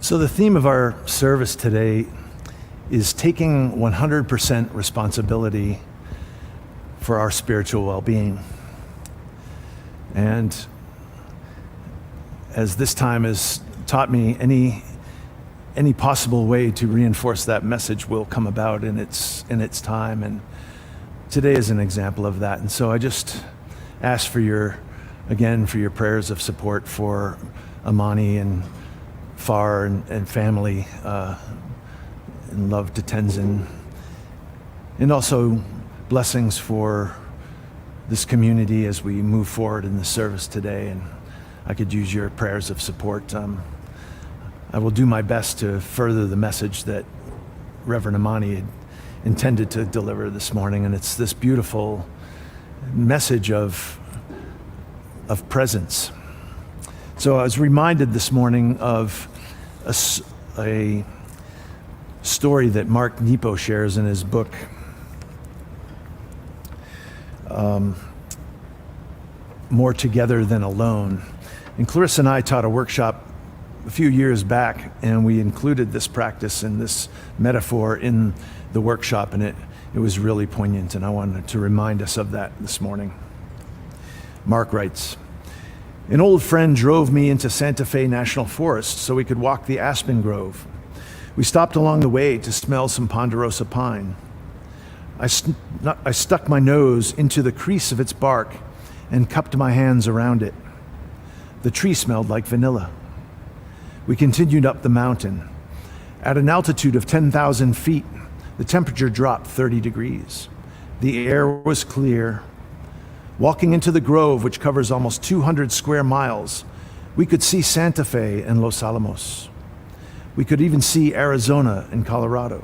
So the theme of our service today is taking 100% responsibility for our spiritual well-being. And as this time has taught me, any possible way to reinforce that message will come about in its time. And today is an example of that. And so I just ask for your prayers of support for Amani and Far and family, and love to Tenzin, and also blessings for this community as we move forward in the service today. And I could use your prayers of support. I will do my best to further the message that Reverend Amani had intended to deliver this morning, and it's this beautiful message of presence. So I was reminded this morning of a story that Mark Nepo shares in his book, More Together Than Alone. And Clarissa and I taught a workshop a few years back, and we included this practice and this metaphor in the workshop, and it was really poignant, and I wanted to remind us of that this morning. Mark writes, "An old friend drove me into Santa Fe National Forest so we could walk the aspen grove. We stopped along the way to smell some ponderosa pine. I stuck my nose into the crease of its bark and cupped my hands around it. The tree smelled like vanilla. We continued up the mountain. At an altitude of 10,000 feet, the temperature dropped 30 degrees. The air was clear. Walking into the grove, which covers almost 200 square miles, we could see Santa Fe and Los Alamos. We could even see Arizona and Colorado.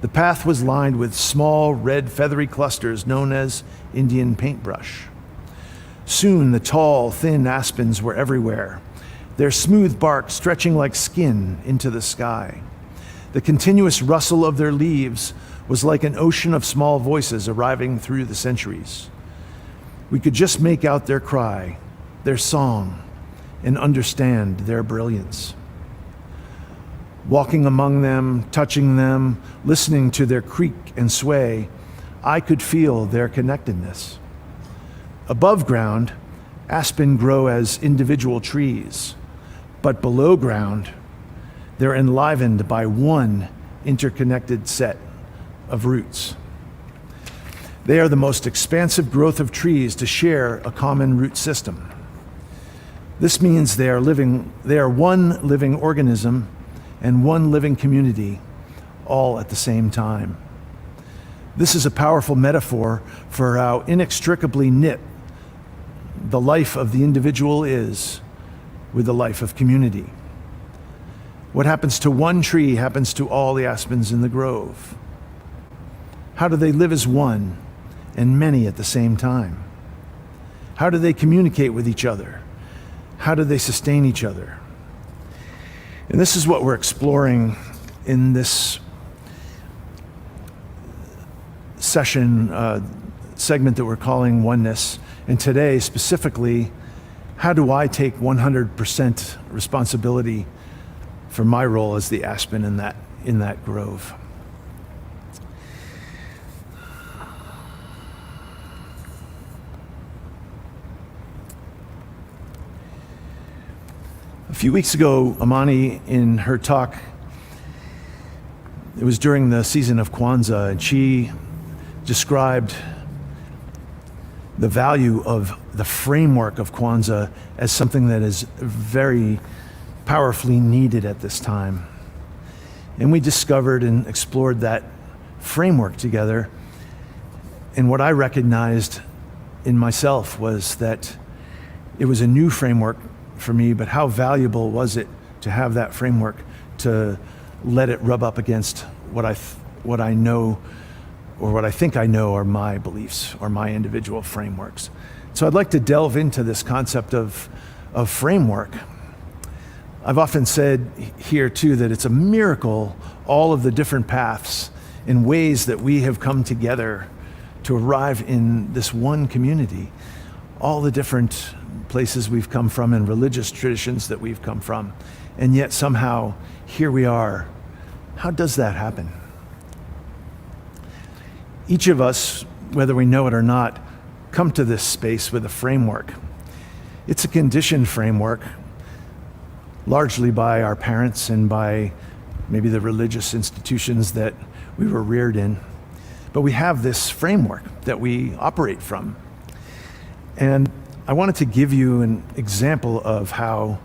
The path was lined with small red feathery clusters known as Indian paintbrush. Soon the tall, thin aspens were everywhere, their smooth bark stretching like skin into the sky. The continuous rustle of their leaves was like an ocean of small voices arriving through the centuries. We could just make out their cry, their song, and understand their brilliance. Walking among them, touching them, listening to their creak and sway, I could feel their connectedness. Above ground, aspen grow as individual trees, but below ground, they're enlivened by one interconnected set of roots. They are the most expansive growth of trees to share a common root system. This means they are one living organism and one living community, all at the same time. This is a powerful metaphor for how inextricably knit the life of the individual is with the life of community. What happens to one tree happens to all the aspens in the grove. How do they live as one and many at the same time? How do they communicate with each other? How do they sustain each other? And this is what we're exploring in this segment that we're calling Oneness. And today, specifically, how do I take 100% responsibility for my role as the aspen in that grove? A few weeks ago, Amani, in her talk, it was during the season of Kwanzaa, and she described the value of the framework of Kwanzaa as something that is very powerfully needed at this time. And we discovered and explored that framework together. And what I recognized in myself was that it was a new framework for me, but how valuable was it to have that framework, to let it rub up against what I know or what I think I know are my beliefs or my individual frameworks. So I'd like to delve into this concept of framework. I've often said here too that it's a miracle, all of the different paths and ways that we have come together to arrive in this one community, all the different places we've come from and religious traditions that we've come from. and yet somehow here we are. How does that happen? Each of us, whether we know it or not, come to this space with a framework. It's a conditioned framework, largely by our parents and by maybe the religious institutions that we were reared in. But we have this framework that we operate from. And I wanted to give you an example of how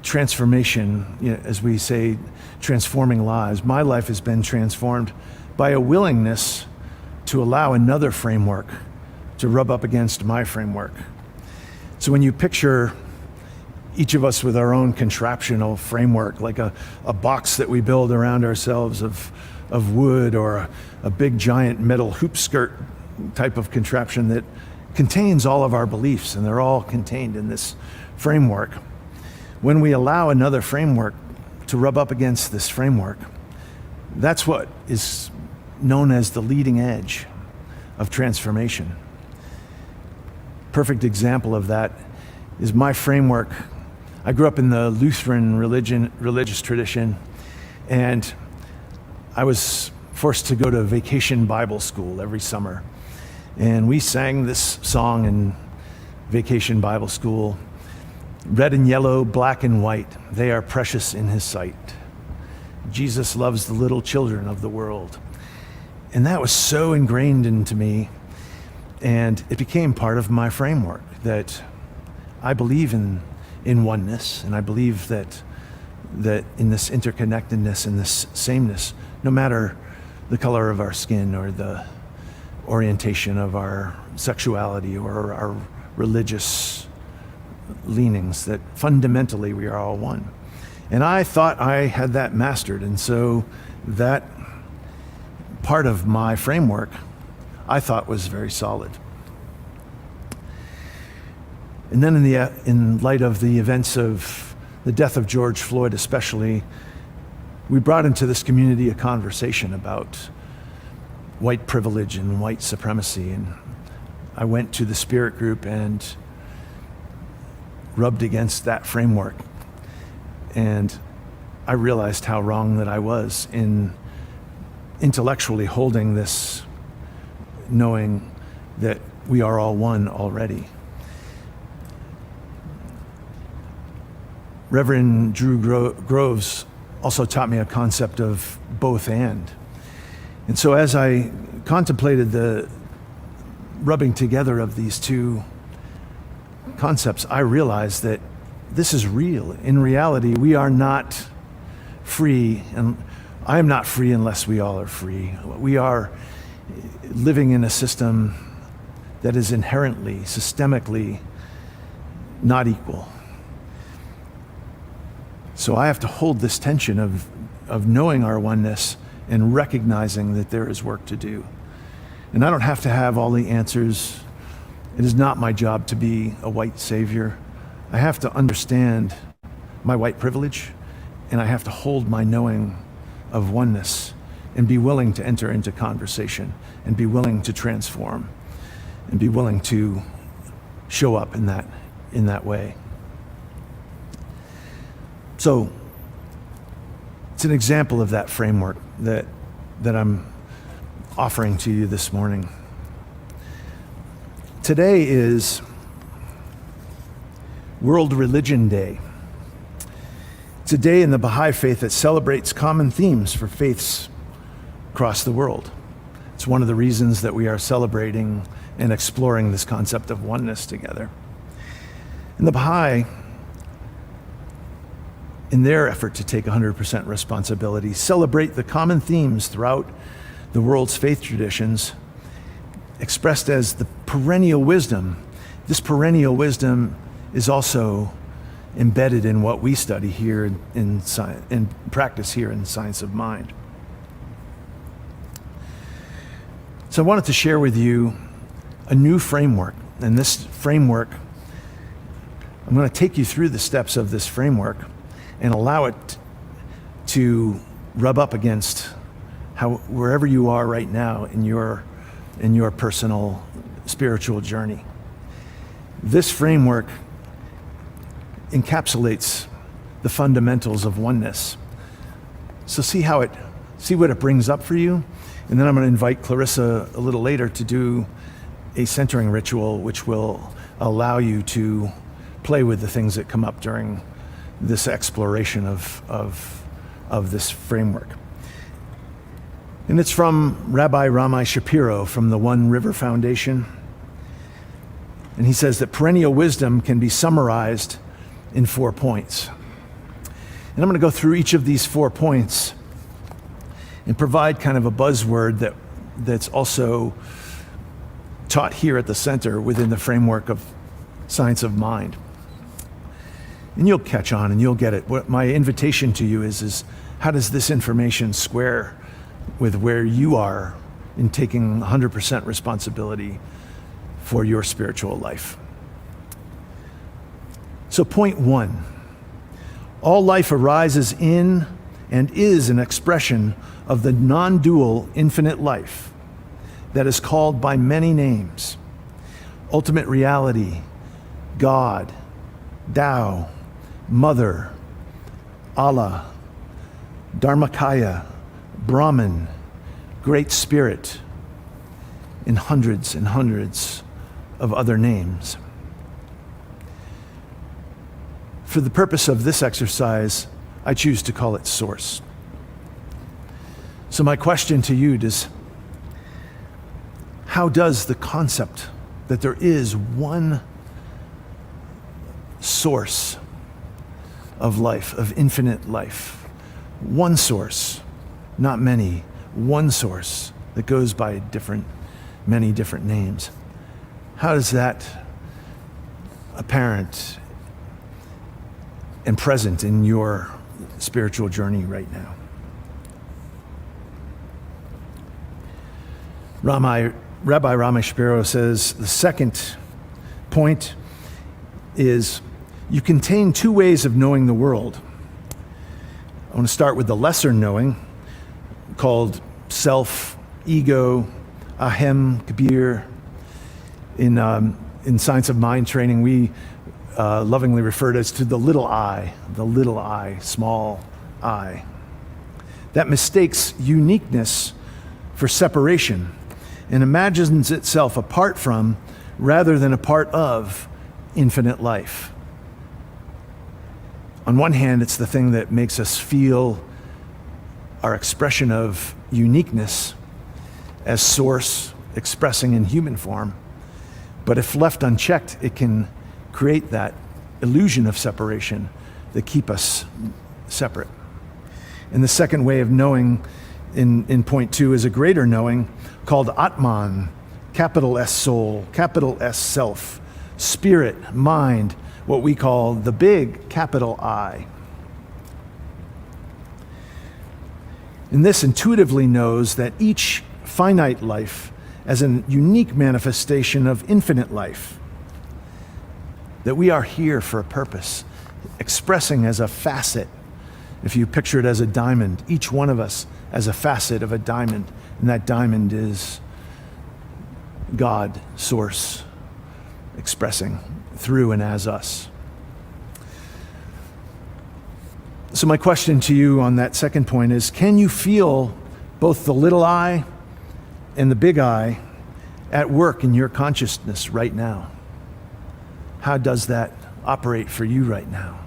transformation, as we say, transforming lives. My life has been transformed by a willingness to allow another framework to rub up against my framework. So when you picture each of us with our own contraptional framework, like a box that we build around ourselves of wood, or a big giant metal hoop skirt type of contraption that contains all of our beliefs, and they're all contained in this framework. When we allow another framework to rub up against this framework, that's what is known as the leading edge of transformation. Perfect example of that is my framework. I grew up in the Lutheran religious tradition, and I was forced to go to vacation Bible school every summer. And we sang this song in vacation Bible school: red and yellow, black and white, they are precious in his sight. Jesus loves the little children of the world. And that was so ingrained into me, and it became part of my framework, that I believe in oneness, and I believe that in this interconnectedness and this sameness, no matter the color of our skin or the orientation of our sexuality or our religious leanings, that fundamentally we are all one. And I thought I had that mastered, and so that part of my framework I thought was very solid. And then in light of the events of the death of George Floyd especially, we brought into this community a conversation about white privilege and white supremacy. And I went to the Spirit group and rubbed against that framework. And I realized how wrong that I was in intellectually holding this, knowing that we are all one already. Reverend Drew Groves also taught me a concept of both and. And so as I contemplated the rubbing together of these two concepts, I realized that this is real. In reality, we are not free, and I am not free unless we all are free. We are living in a system that is inherently, systemically not equal. So I have to hold this tension of knowing our oneness and recognizing that there is work to do. And I don't have to have all the answers. It is not my job to be a white savior. I have to understand my white privilege, and I have to hold my knowing of oneness and be willing to enter into conversation and be willing to transform and be willing to show up in that way. So it's an example of that framework that I'm offering to you this morning. Today is World Religion Day. It's a day in the Baha'i faith that celebrates common themes for faiths across the world. It's one of the reasons that we are celebrating and exploring this concept of oneness together. And the Baha'i, in their effort to take 100% responsibility, celebrate the common themes throughout the world's faith traditions, expressed as the perennial wisdom. This perennial wisdom is also embedded in what we study here in practice here in Science of Mind. So I wanted to share with you a new framework, and this framework, I'm going to take you through the steps of this framework and allow it to rub up against wherever you are right now in your personal spiritual journey. This framework encapsulates the fundamentals of oneness. So see what it brings up for you. And then I'm going to invite Clarissa a little later to do a centering ritual, which will allow you to play with the things that come up during this exploration of this framework. And it's from Rabbi Ramai Shapiro from the One River Foundation. And he says that perennial wisdom can be summarized in 4 points. And I'm going to go through each of these 4 points and provide kind of a buzzword that's also taught here at the center within the framework of science of mind. And you'll catch on and you'll get it. What my invitation to you is how does this information square with where you are in taking 100% responsibility for your spiritual life? So point 1, all life arises in and is an expression of the non-dual infinite life that is called by many names: ultimate reality, God, Tao, Mother, Allah, Dharmakaya, Brahman, Great Spirit, and hundreds of other names. For the purpose of this exercise, I choose to call it Source. So my question to you is, how does the concept that there is one source of life, of infinite life, one source, not many, one source that goes by many different names, how is that apparent and present in your spiritual journey right now? Rabbi Ramai Shapiro says the second point is you contain 2 ways of knowing the world. I want to start with the lesser knowing, called self, ego, ahem, kabir. In science of mind training, we lovingly refer to as to the little I, small I. That mistakes uniqueness for separation and imagines itself apart from, rather than a part of, infinite life. On one hand, it's the thing that makes us feel our expression of uniqueness as source expressing in human form. But if left unchecked, it can create that illusion of separation that keep us separate. And the second way of knowing in point 2 is a greater knowing called Atman, capital S soul, capital S self, spirit, mind, what we call the big capital I. And this intuitively knows that each finite life as a unique manifestation of infinite life, that we are here for a purpose, expressing as a facet. If you picture it as a diamond, each one of us as a facet of a diamond, and that diamond is God, source, expressing through and as us. So my question to you on that second point is, can you feel both the little I and the big I at work in your consciousness right now? How does that operate for you right now?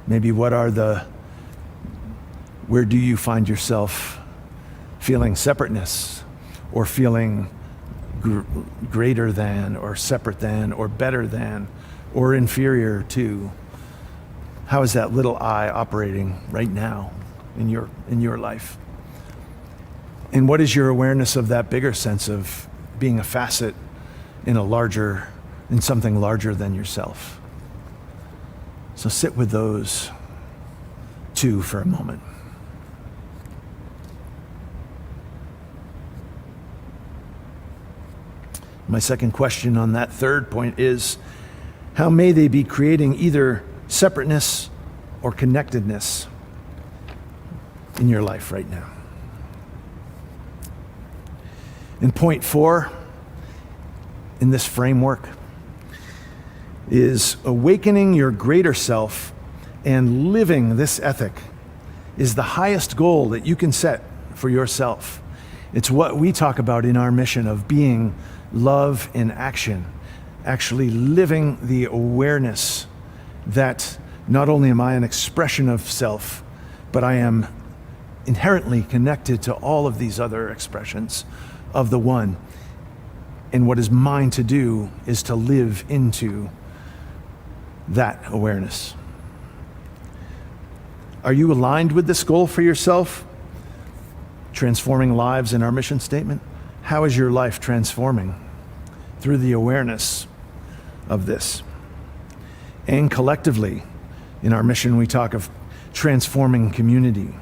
Maybe where do you find yourself feeling separateness, or feeling greater than, or separate than, or better than, or inferior to? How is that little I operating right now in your life? And what is your awareness of that bigger sense of being a facet in something larger than yourself? So sit with those 2 for a moment. My second question on that third point is, how may they be creating either separateness or connectedness in your life right now? And point 4 in this framework is awakening your greater self And living this ethic is the highest goal that you can set for yourself. It's what we talk about in our mission of being love in action, actually living the awareness that not only am I an expression of self, but I am inherently connected to all of these other expressions of the one. And what is mine to do is to live into that awareness. Are you aligned with this goal for yourself? Transforming lives in our mission statement? How is your life transforming through the awareness of this? And collectively, in our mission, we talk of transforming community.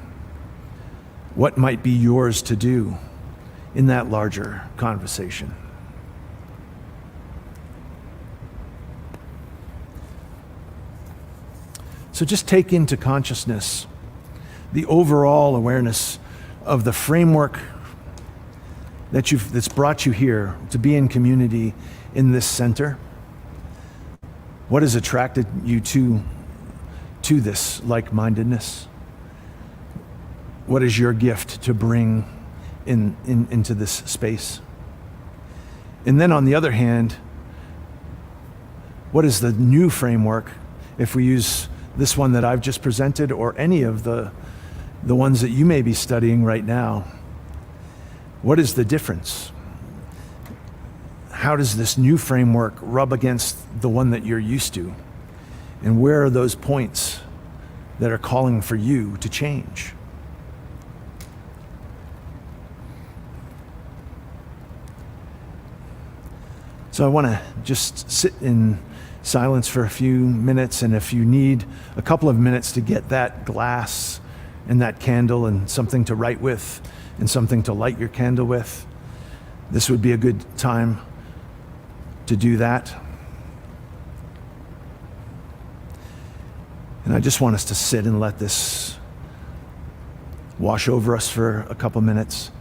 What might be yours to do in that larger conversation? So just take into consciousness the overall awareness of the framework that's brought you here to be in community in this center. What has attracted you to this like-mindedness? What is your gift to bring into this space? And then on the other hand, what is the new framework, if we use this one that I've just presented or any of the ones that you may be studying right now? What is the difference? How does this new framework rub against the one that you're used to? And where are those points that are calling for you to change? So I want to just sit in silence for a few minutes, and if you need a couple of minutes to get that glass and that candle and something to write with and something to light your candle with, this would be a good time to do that. And I just want us to sit and let this wash over us for a couple minutes.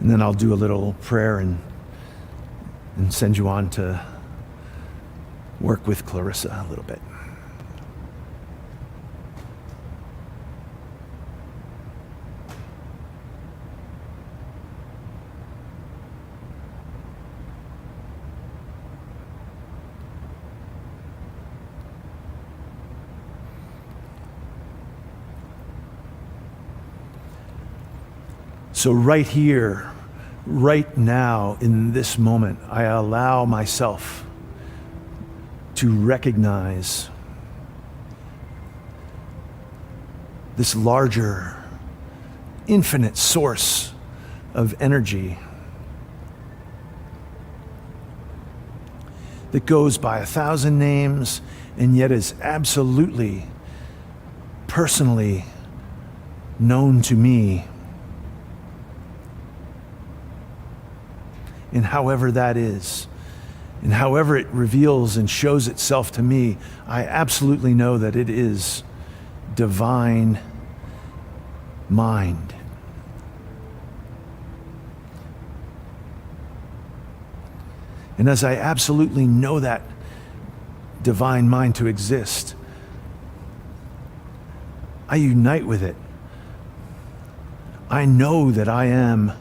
And then I'll do a little prayer and send you on to work with Clarissa a little bit. So right here, right now, in this moment, I allow myself to recognize this larger, infinite source of energy that goes by 1,000 names and yet is absolutely, personally known to me. And however that is, and however it reveals and shows itself to me, I absolutely know that it is divine mind. And as I absolutely know that divine mind to exist, I unite with it. I know that I am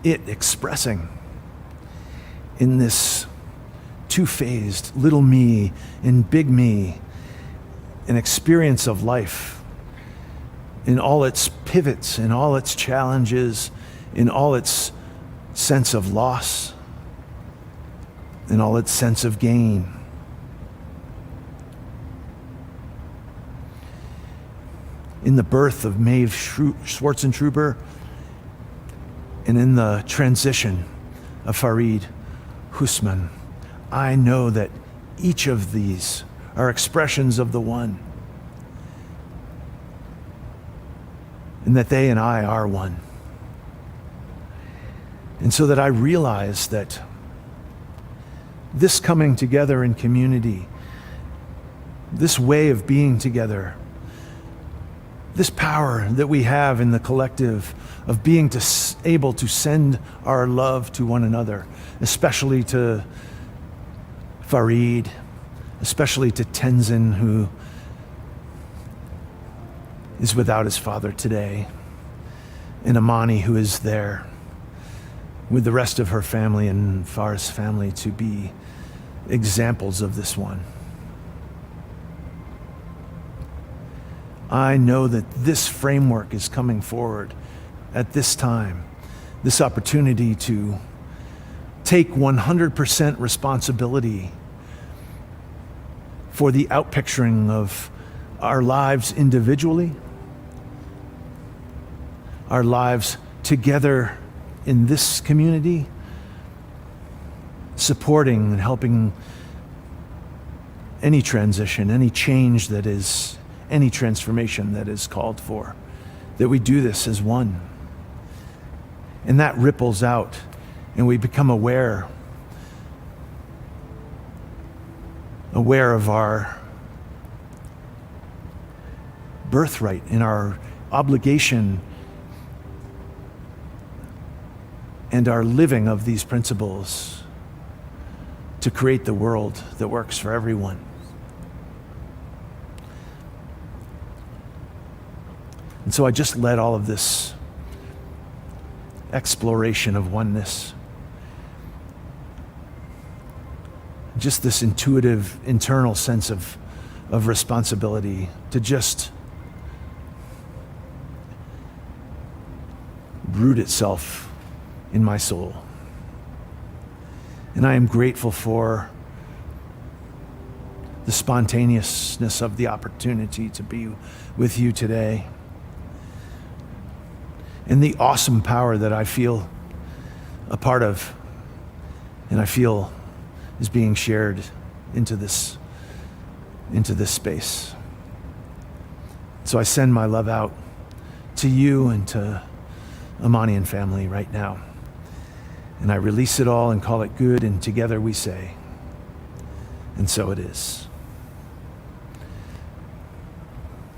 it expressing in this two-phased little me and big me, an experience of life in all its pivots, in all its challenges, in all its sense of loss, in all its sense of gain. In the birth of Maeve Schwartzentruber, and in the transition of Farid Husman, I know that each of these are expressions of the one, and that they and I are one. And so that I realize that this coming together in community, this way of being together, this power that we have in the collective of being able to send our love to one another, especially to Farid, especially to Tenzin, who is without his father today, and Amani, who is there with the rest of her family and Farah's family to be examples of this one. I know that this framework is coming forward at this time, this opportunity to take 100% responsibility for the outpicturing of our lives individually, our lives together in this community, supporting and helping any transition, any change that is, any transformation that is called for, that we do this as one. And that ripples out, and we become aware of our birthright and our obligation and our living of these principles to create the world that works for everyone. And so I just let all of this exploration of oneness, just this intuitive, internal sense of responsibility to just root itself in my soul. And I am grateful for the spontaneousness of the opportunity to be with you today, and the awesome power that I feel a part of, and I feel is being shared into this space. So I send my love out to you and to Amani and family right now. And I release it all and call it good, and together we say, and so it is.